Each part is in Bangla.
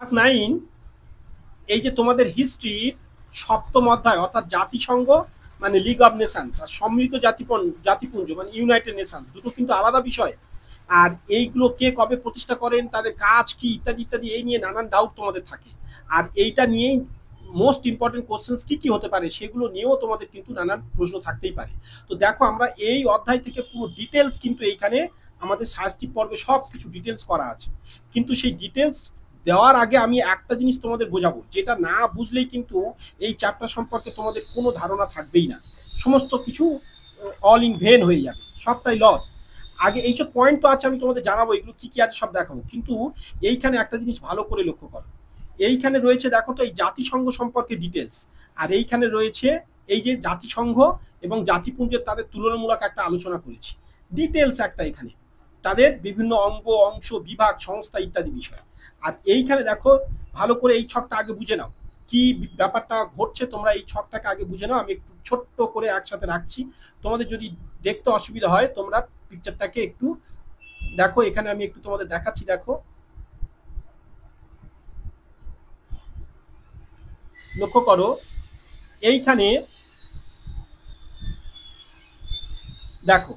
ক্লাস 9 এই যে তোমাদের হিস্ট্রির সপ্তম অধ্যায় অর্থাৎ জাতিসংঘ মানে লিগ অফ নেশনস আর সম্মিলিত জাতিপুঞ্জ মানে ইউনাইটেড নেশনস দুটো কিন্তু আলাদা বিষয়। আর এইগুলো কে কবে প্রতিষ্ঠা করেন, তাদের কাজ কি, ইত্যাদি ইত্যাদি এই নিয়ে নানান ডাউট তোমাদের থাকে। আর এইটা নিয়েই মোস্ট ইম্পর্টেন্ট কোশ্চেন্স কি কি হতে পারে সেগুলো নিয়েও তোমাদের কিন্তু নানান প্রশ্ন থাকতেই পারে। তো দেখো আমরা এই অধ্যায় থেকে পুরো ডিটেলস কিন্তু এইখানে আমাদের সাহিত্যিক পর্বে সব কিছু ডিটেলস করা আছে। কিন্তু সেই ডিটেলস দেওয়ার আগে আমি একটা জিনিস তোমাদের বোঝাবো, যেটা না বুঝলেই কিন্তু এই চ্যাপ্টার সম্পর্কে তোমাদের কোনো ধারণা থাকবেই না, সমস্ত কিছু অল ইন ভেন হয়ে যাবে, সবটাই লস। আগে এইসব পয়েন্ট তো আছে, আমি তোমাদের জানাবো এগুলো কি কি আছে সব দেখাবো, কিন্তু এইখানে একটা জিনিস ভালো করে লক্ষ্য করো। এইখানে রয়েছে দেখো তো এই জাতিসংঘ সম্পর্কে ডিটেলস, আর এইখানে রয়েছে এই যে জাতিসংঘ এবং জাতিপুঞ্জের তাদের তুলনামূলক একটা আলোচনা করেছি, ডিটেলস একটা এখানে তাদের বিভিন্ন অঙ্গ অংশ বিভাগ সংস্থা ইত্যাদি বিষয়। আর এইখানে দেখো ভালো করে এই ছকটা আগে বুঝে নাও কি ব্যাপারটা ঘটছে, তোমরা এই ছকটাকে আগে বুঝে নাও। আমি একটু ছোট্ট করে একসাথে রাখছি, তোমাদের যদি দেখতে অসুবিধা হয় তোমরা পিকচারটাকে একটু দেখো। এখানে আমি একটু তোমাদের দেখাচ্ছি, দেখো লক্ষ্য করো এইখানে দেখো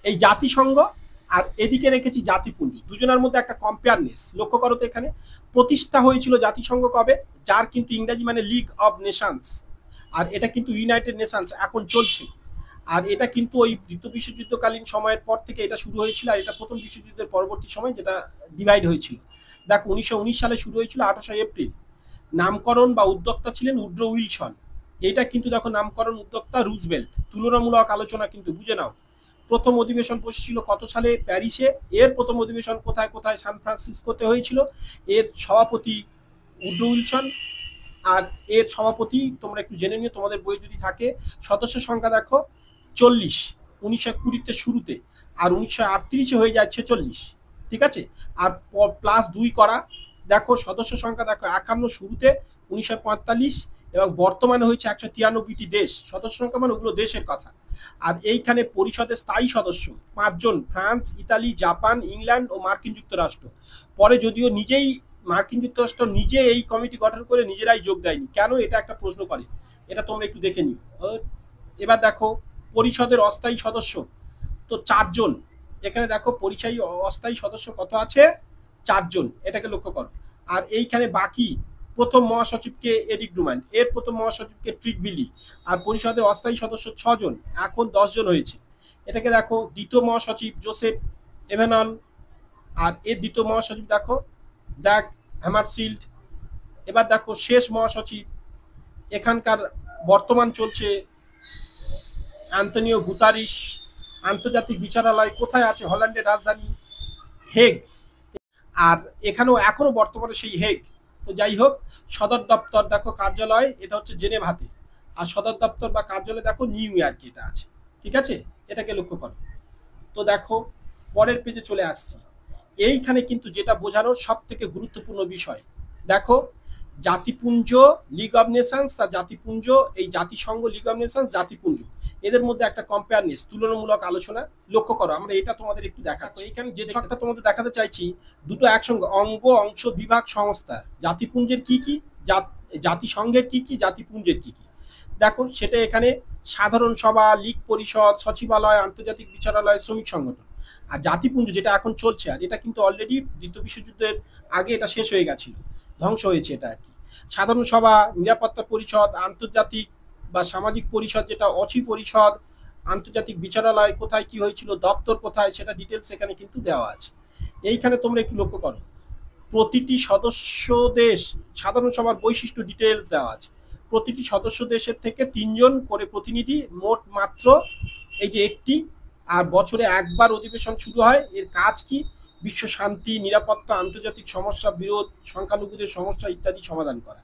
এই জাতিসংঘ আর এদিকে রেখেছি জাতিপুঞ্জ, দুজনের মধ্যে একটা কম্পেয়ারনেস লক্ষ্য করো। তো এখানে প্রতিষ্ঠা হয়েছিল জাতিসংঘ কবে, যার কিন্তু ইংরেজি মানে লিগ অব নেশনস, আর এটা কিন্তু ইউনাইটেড নেশনস এখন চলছে। আর এটা কিন্তু ওই দ্বিতীয় বিশ্বযুদ্ধকালীন সময়ের পর থেকে এটা শুরু হয়েছিল, আর এটা প্রথম বিশ্বযুদ্ধের পরবর্তী সময় যেটা ডিভাইড হয়েছিল। দেখো 1919 সালে শুরু হয়েছিল 28 এপ্রিল। নামকরণ বা উদ্যোক্তা ছিলেন উড্রো উইলসন। এটা কিন্তু দেখো নামকরণ উদ্যোক্তা রুজভেল্ট। তুলনামূলক আলোচনা কিন্তু বুঝে নাও। প্রথম অধিবেশন বসেছিল কত সালে, প্যারিসে। এর প্রথম অধিবেশন কোথায় কোথায়, সান ফ্রান্সিসকোতে হয়েছিল। এর সভাপতি উড্রো উইলসন, আর এর সভাপতি তোমরা একটু জেনে নিও তোমাদের বই যদি থাকে। সদস্য সংখ্যা দেখো 40, 1920-তে শুরুতে, আর 1938-এ হয়ে যায় 46, ঠিক আছে। আর +2 করা, দেখো সদস্য সংখ্যা দেখো 51 শুরুতে, 1945, এবং বর্তমানে হয়েছে 193টি দেশ। সদস্য সংখ্যা মানে ওগুলো দেশের কথা। আর এইখানে পরিষদের স্থায়ী সদস্য 5জন, ফ্রান্স, ইতালি, জাপান, ইংল্যান্ড ও মার্কিন যুক্তরাষ্ট্র। পরে যদিও নিজেই মার্কিন যুক্তরাষ্ট্র নিজে এই কমিটি গঠন করে নিজেরাই যোগ দেয়নি, কেন এটা একটা প্রশ্ন করে, এটা তোমরা একটু দেখে নিও। এবার দেখো পরিষদের অস্থায়ী সদস্য তো 4জন। এখানে দেখো পরিচয়ী অস্থায়ী সদস্য কত আছে, 4জন, এটাকে লক্ষ্য করো। আর এইখানে বাকি প্রথম মহাসচিবকে এরিক ডুম্যান্ট, এর প্রথম মহাসচিবকে ট্রিকবিলি। আর পরিষদের অস্থায়ী সদস্য 6জন, এখন 10জন হয়েছে। এটাকে দেখো দ্বিতীয় মহাসচিব জোসেফ এভেনন, আর এর দ্বিতীয় মহাসচিব দেখো দ্যাগ হ্যামারশিল্ড। এবার দেখো শেষ মহাসচিব এখানকার বর্তমান চলছে অ্যান্তনিও গুতারিশ। আন্তর্জাতিক বিচারালয় কোথায় আছে, হল্যান্ডের রাজধানী হেগ। আর এখানেও এখনো বর্তমানে সেই হেগ। তো যাই হোক, সদর দপ্তর দেখো কার্যালয় এটা হচ্ছে জেনেভাতে, আর সদর দপ্তর বা কার্যালয় দেখো নিউ ইয়র্কে এটা আছে, ঠিক আছে, এটাকে লক্ষ্য করো। তো দেখো পরের পেজে চলে আসছি। এইখানে কিন্তু যেটা বোঝানোর সব থেকে গুরুত্বপূর্ণ বিষয়, দেখো জাতিপুঞ্জ লিগ অব নেশনস, তার জাতিপুঞ্জ এই জাতিসংঘ লিগ অব নেশনস জাতিপুঞ্জ, এদের মধ্যে একটা কম্পেয়ারনেস তুলনামূলক আলোচনা লক্ষ্য করো। আমরা এটা তোমাদের একটু দেখাচ্ছি। এইখানে যে ছকটা তোমাদের দেখাতে চাইছি, দুটো একসঙ্গে অঙ্গ অংশ বিভাগ সংস্থা, জাতিপুঞ্জের কি কি, জাতিসংঘের কি কি, জাতিপুঞ্জের কি কি, দেখো সেটা এখানে সাধারণ সভা, লীগ পরিষদ, সচিবালয়, আন্তর্জাতিক বিচারালয়, শ্রমিক সংগঠন। আর জাতিপুঞ্জ যেটা এখন চলছে, আর এটা কিন্তু অলরেডি দ্বিতীয় বিশ্বযুদ্ধের আগে এটা শেষ হয়ে গেছিল, ধ্বংস হয়েছে এটা আর কি। সাধারণ সভা, নিরাপত্তা পরিষদ, আন্তর্জাতিক বা সামাজিক পরিষদ যেটা অচি পরিষদ, আন্তর্জাতিক বিচারালয় কোথায় কি হয়েছিল, দপ্তর কোথায়, সেটা ডিটেলস এখানে কিন্তু দেওয়া আছে। এইখানে তোমরা একটু লক্ষ্য করো, প্রতিটি সদস্য দেশ সাধারণ সভার বৈশিষ্ট্য ডিটেলস দেওয়া আছে। প্রতিটি সদস্য দেশের থেকে 3জন করে প্রতিনিধি, মোট মাত্র এই যে একটি, আর বছরে একবার অধিবেশন শুরু হয়। এর কাজ কি, বিশ্ব শান্তি, নিরাপত্তা, আন্তর্জাতিক সমস্যা বিরোধ, সংখ্যালঘুদের সমস্যা ইত্যাদি সমাধান করা।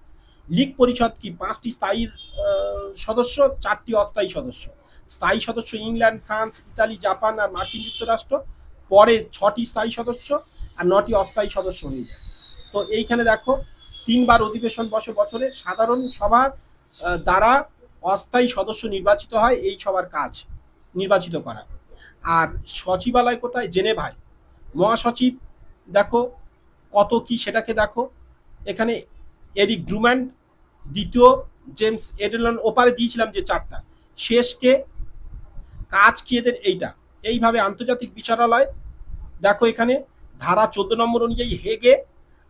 লীগ পরিষদ কি, 5টি স্থায়ী সদস্য, 4টি অস্থায়ী সদস্য। স্থায়ী সদস্য ইংল্যান্ড, ফ্রান্স, ইতালি, জাপান আর মার্কিন যুক্তরাষ্ট্র। পরে 6টি স্থায়ী সদস্য আর 9টি অস্থায়ী সদস্য হয়ে যায়। তো এইখানে দেখো 3বার অধিবেশন বসে বছরে, সাধারণ সভার দ্বারা অস্থায়ী সদস্য নির্বাচিত হয়, এই সবার কাজ নির্বাচিত করা। আর সচিবালয় কোথায়, জেনেভায়। মহাসচিব দেখো কত কি সেটাকে দেখো, এখানে এরিক ড্রুম্যান্ড, দ্বিতীয় জেমস এডেলন, ওপারে দিয়েছিলাম যে চারটা, শেষকে, কাজ কি, এদের এইটা। এইভাবে আন্তর্জাতিক বিচারালয় দেখো এখানে ধারা 14 নম্বর অনুযায়ী হেগে,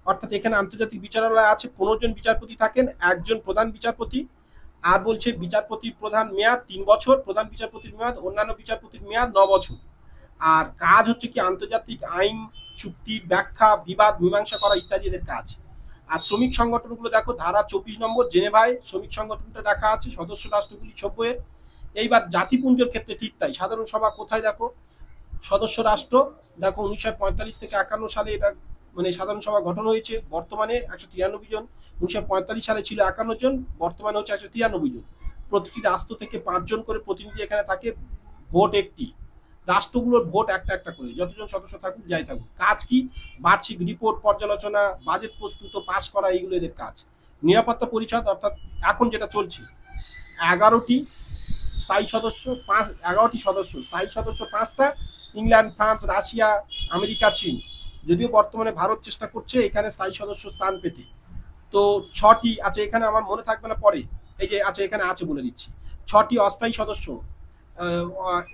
অর্থাৎ এখানে আন্তর্জাতিক বিচারালয় আছে, 15 জন বিচারপতি থাকেন, একজন প্রধান বিচারপতি। আর বলছে বিচারপতির প্রধান মেয়াদ 3 বছর, প্রধান বিচারপতির মেয়াদ, অন্যান্য বিচারপতির মেয়াদ 9 বছর। আর কাজ হচ্ছে কি আন্তর্জাতিক আইন, চুক্তির ব্যাখ্যা, বিবাদ মীমাংসা করা ইত্যাদি এদের কাজ। আর শ্রমিক সংগঠনগুলো দেখো ধারা 24 নম্বর, জেনেভায় শ্রমিক সংগঠনটা রাখা আছে, সদস্য রাষ্ট্রগুলি সভ্যের। এইবার জাতিপুঞ্জের ক্ষেত্রে ঠিক তাই, সাধারণ সভা কোথায় দেখো, সদস্য রাষ্ট্র দেখো 1945 থেকে 51 সালে এটা মানে সাধারণ সভা গঠন হয়েছে, বর্তমানে 193 জন। 1945 সালে ছিল 51 জন, বর্তমানে হচ্ছে 193 জন। প্রতিটি রাষ্ট্র থেকে 5 জন করে প্রতিনিধি এখানে থাকে, ভোট একটি, রাষ্ট্রগুলোর ভোট একটা একটা করে, যতজন সদস্য থাকুক যাই থাকুক। কাজ কি, বার্ষিক রিপোর্ট, পর্যালোচনা, বাজেট প্রস্তুত পাশ করা, এইগুলো এদের কাজ। নিরাপত্তা পরিষদ অর্থাৎ এখন যেটা চলছে, 11টি স্থায়ী সদস্য, 11টি সদস্য, স্থায়ী সদস্য 5টা, ইংল্যান্ড, ফ্রান্স, রাশিয়া, আমেরিকা, চীন। যদিও বর্তমানে ভারত চেষ্টা করছে এখানে স্থায়ী সদস্য স্থান পেতে। তো 6টি আছে এখানে, আমার মনে থাকবে না পরে, এই যে আছে এখানে আছে বলে দিচ্ছি, 6টি অস্থায়ী সদস্য।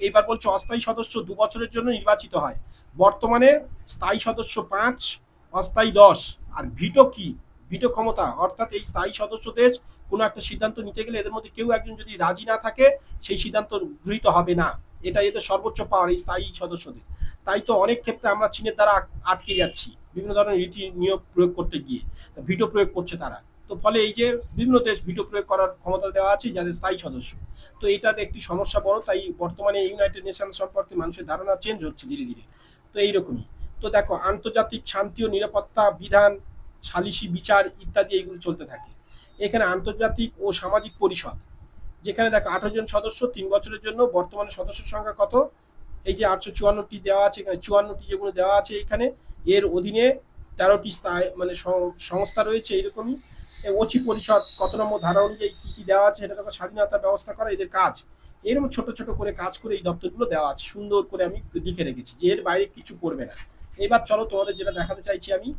এইবার বলছে অস্থায়ী সদস্য 2 বছরের জন্য নির্বাচিত হয়। বর্তমানে স্থায়ী সদস্য 5, অস্থায়ী 10। আর ভিটো কি, ভিটো ক্ষমতা, অর্থাৎ এই স্থায়ী সদস্য দেশ কোনো একটা সিদ্ধান্ত নিতে গেলে এদের মধ্যে কেউ একজন যদি রাজি না থাকে সেই সিদ্ধান্ত গৃহীত হবে না। এটা এদের সর্বোচ্চ পাওয়ার এই স্থায়ী সদস্যদের। তাই তো অনেক ক্ষেত্রে আমরা চীনের দ্বারা আটকে যাচ্ছি বিভিন্ন ধরনের রীতি নিয়ম প্রয়োগ করতে গিয়ে, ভিটো প্রয়োগ করছে তারা। তো ফলে এই যে বিভিন্ন দেশ ভিটো প্রয়োগ করার ক্ষমতা দেওয়া আছে যাদের স্থায়ী সদস্য, তো এটার একটি সমস্যা বড়। তাই বর্তমানে ইউনাইটেড নেশন সম্পর্কে মানুষের ধারণা চেঞ্জ হচ্ছে ধীরে ধীরে। তো এইরকমই। তো দেখো আন্তর্জাতিক শান্তি ও নিরাপত্তা বিধান, সালিসি বিচার ইত্যাদি এইগুলো চলতে থাকে। এখানে আন্তর্জাতিক ও সামাজিক পরিষদ, যেখানে দেখো 18 জন সদস্য 3 বছরের জন্য। বর্তমানে সদস্য সংখ্যা কত, এই যে 854টি দেওয়া আছে এখানে, 54টি যেগুলো দেওয়া আছে এখানে, এর অধীনে 13টি মানে সংস্থা রয়েছে এইরকমই। ওচি পরিষদ কত নম্বর ধারা অনুযায়ী কি কি দেওয়া আছে, এটা দেখো স্বাধীনতা ব্যবস্থা করা এদের কাজ। এরকম ছোট ছোট করে কাজ করে এই দপ্তরগুলো দেওয়া আছে, সুন্দর করে আমি লিখে রেখেছি যে এর বাইরে কিছু করবে না। এবার চলো তোমাদের যেটা দেখাতে চাইছি আমি,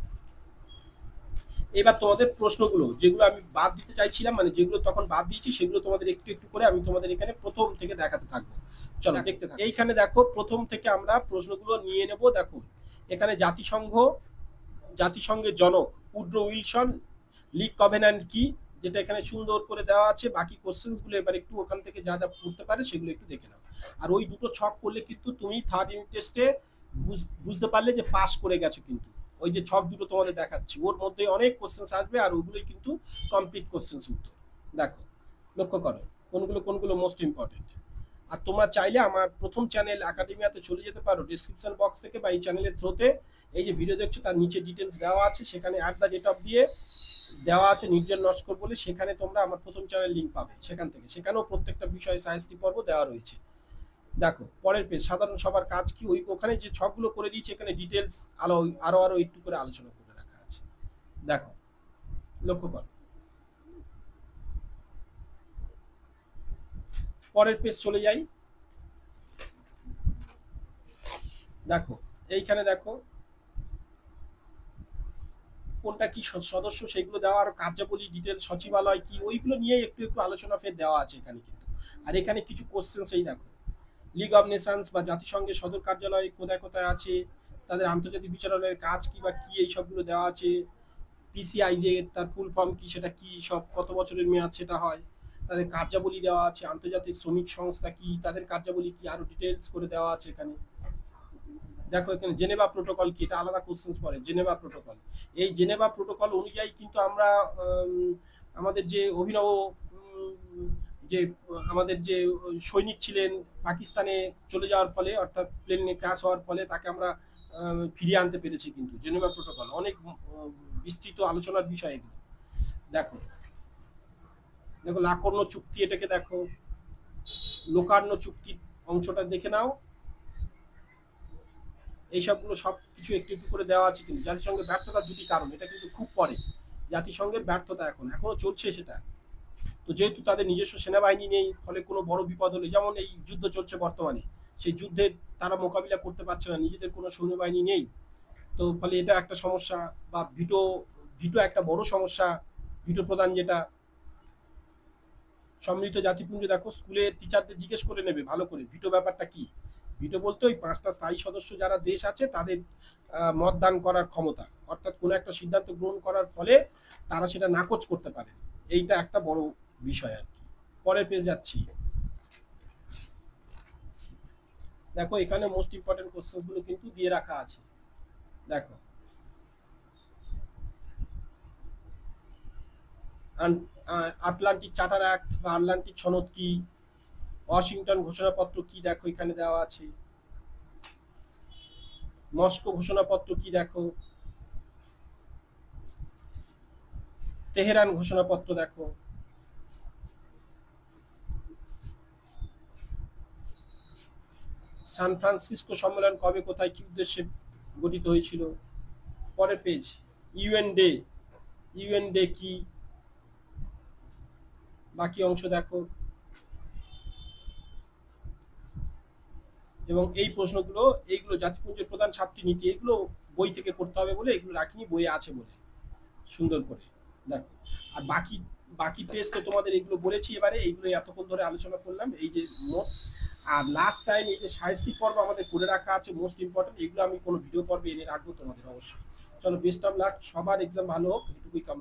এবার তোমাদের প্রশ্নগুলো যেগুলো আমি বাদ দিতে চাইছিলাম, মানে যেগুলো তখন বাদ দিয়েছি সেগুলো তোমাদের একটু একটু করে আমি তোমাদের এখানে প্রথম থেকে দেখাতে থাকবো। চলো দেখতে থাকো। এইখানে দেখো প্রথম থেকে আমরা প্রশ্নগুলো নিয়ে নেব। দেখো এখানে জাতিসংঘের জনক উড্রো উইলসন, লিগ কভেন্যান্ট কি, যেটা এখানে সুন্দর করে দেওয়া আছে। বাকি কোশ্চেন্স গুলো এবার একটু ওখান থেকে যা যা পড়তে পারে সেগুলো একটু দেখে নাও। আর ওই দুটো ছক করলে কিন্তু তুমি থার্ড ইউনিট টেস্টে বুঝতে পারলে যে পাস করে গেছো। কিন্তু ওই যে ছক দুটো তোমাদের দেখাচ্ছি ওর মধ্যে অনেক কোশ্চেন্স আসবে, আর ওগুলোই কিন্তু কমপ্লিট কোশ্চেন্স উত্তর। দেখো লক্ষ্য করো কোনগুলো মোস্ট ইম্পর্টেন্ট। আর তোমরা চাইলে আমার প্রথম চ্যানেল একাডেমিয়াতে চলে যেতে পারো ডেসক্রিপশন বক্স থেকে, বা এই চ্যানেলের থ্রুতে। এই যে ভিডিও দেখছো তার নিচে ডিটেলস দেওয়া আছে, সেখানে @the দিয়ে দেওয়া আছে নির্জন নস্কর বলে, সেখানে তোমরা আমার প্রথম চ্যানেল লিঙ্ক পাবে। সেখান থেকে সেখানেও প্রত্যেকটা বিষয়ে সায়েন্সটি পর্ব দেওয়া রয়েছে। দেখো পরের পেজ, সাধারণ সবার কাজ কি, ওখানে যে ছকগুলো করে দিয়েছে এখানে ডিটেলস আরো একটু করে আলোচনা করে রাখা আছে। দেখো লক্ষ্য করো, পরের পেজ চলে যাই। দেখো এইখানে দেখো কোনটা কি সদস্য সেগুলো দেওয়া, আর কার্যাবলী ডিটেলস, সচিবালয় কি, ওইগুলো নিয়ে একটু একটু আলোচনা ফের দেওয়া আছে এখানে কিন্তু। আর এখানে কিছু কোশ্চেন এই দেখো, লিগ অব নেশনস বা জাতিসংঘের সদর কার্যালয় কোথায় কোথায় আছে, তাদের আন্তর্জাতিক বিচারালয়ের কাজ কি বা কি, এই সবগুলো দেওয়া আছে। পিসিআইজে তার ফুল ফর্ম কি, সেটা কি, সব কত বছরের মেয়াদ সেটা হয়, তাদের কার্যাবলী দেওয়া আছে। আন্তর্জাতিক শ্রমিক সংস্থা কি, তাদের কার্যাবলী কি, আরো ডিটেলস করে দেওয়া আছে এখানে। দেখো এখানে জেনেভা প্রোটোকল কি, এটা আলাদা কোশ্চেন্স পড়ে। জেনেভা প্রোটোকল, এই জেনেভা প্রোটোকল অনুযায়ী কিন্তু আমরা আমাদের যে অভিনব যে আমাদের যে সৈনিক ছিলেন পাকিস্তানে চলে যাওয়ার ফলে, অর্থাৎ প্লেনে ক্র্যাশ হওয়ার ফলে তাকে আমরা ফিরিয়ে আনতে পেরেছি। কিন্তু জেনেভা প্রোটোকল অনেক বিস্তৃত আলোচনার বিষয় এগুলো। দেখো দেখো লাকর্ণ চুক্তি, এটাকে দেখো লোকার্ণ চুক্তির অংশটা দেখে নাও। এইসবগুলো সব কিছু একটু একটু করে দেওয়া আছে। কিন্তু জাতিসংঘের ব্যর্থতার দুটি কারণ, এটা কিন্তু খুব পরে। জাতিসংঘের ব্যর্থতা এখনো চলছে সেটা। তো যেহেতু তাদের নিজস্ব সেনাবাহিনী নেই, ফলে কোনো বড় বিপদ হলে, যেমন এই যুদ্ধ চলছে বর্তমানে, সেই যুদ্ধে তারা মোকাবিলা করতে পারছে না, নিজেদের কোনো সৈন্যবাহিনী নেই। তো ফলে এটা একটা সমস্যা। বা ভিটো একটা বড় সমস্যা, ভিটো প্রদান যেটা। সম্মিলিত জাতিপুঞ্জ দেখো স্কুলে টিচারদের জিজ্ঞেস করে নেবে ভালো করে ভিটো ব্যাপারটা কি। ভিটো বলতে ওই 5টা স্থায়ী সদস্য যারা দেশ আছে তাদের মত দান করার ক্ষমতা, অর্থাৎ কোনো একটা সিদ্ধান্ত গ্রহণ করার ফলে তারা সেটা নাকচ করতে পারে। এইটা একটা বড় বিষয় আর কি। পরের পেজ যাচ্ছি। দেখো এখানে মোস্ট ইম্পর্টেন্ট কোশ্চেন গুলো কিন্তু দিয়ে রাখা আছে। দেখো আটলান্টিক চার্টার অ্যাক্ট বা আটলান্টিক সনদ কি, ওয়াশিংটন ঘোষণাপত্র কি, দেখো এখানে দেওয়া আছে। মস্কো ঘোষণাপত্র কি, দেখো। তেহরান ঘোষণাপত্র দেখো। সান ফ্রান্সিসকো সম্মেলন কবে, কোথায়, কি উদ্দেশ্যে গঠিত হয়েছিল। পরের page. UN day, UN day কি, বাকি অংশ দেখো। এবং এই প্রশ্নগুলো, এইগুলো জাতিপুঞ্জের প্রধান 7টি নীতি, এগুলো বই থেকে করতে হবে বলে এগুলো রাখিনি, বইয়ে আছে বলে সুন্দর করে দেখো। আর বাকি বাকি পেজ তো তোমাদের এগুলো বলেছি, এবারে এইগুলো এতক্ষণ ধরে আলোচনা করলাম এই যে মোট। আর লাস্ট টাইম এই যে সাহিত্যিক পর্ব আমাদের করে রাখা আছে মোস্ট ইম্পর্টেন্ট, এগুলো আমি কোনো ভিডিও পর্বে এনে রাখবো তোমাদের অবশ্যই। চলো বেস্ট অফ লাক, সবার এক্সাম ভালো হোক, এটুকুই কামনা।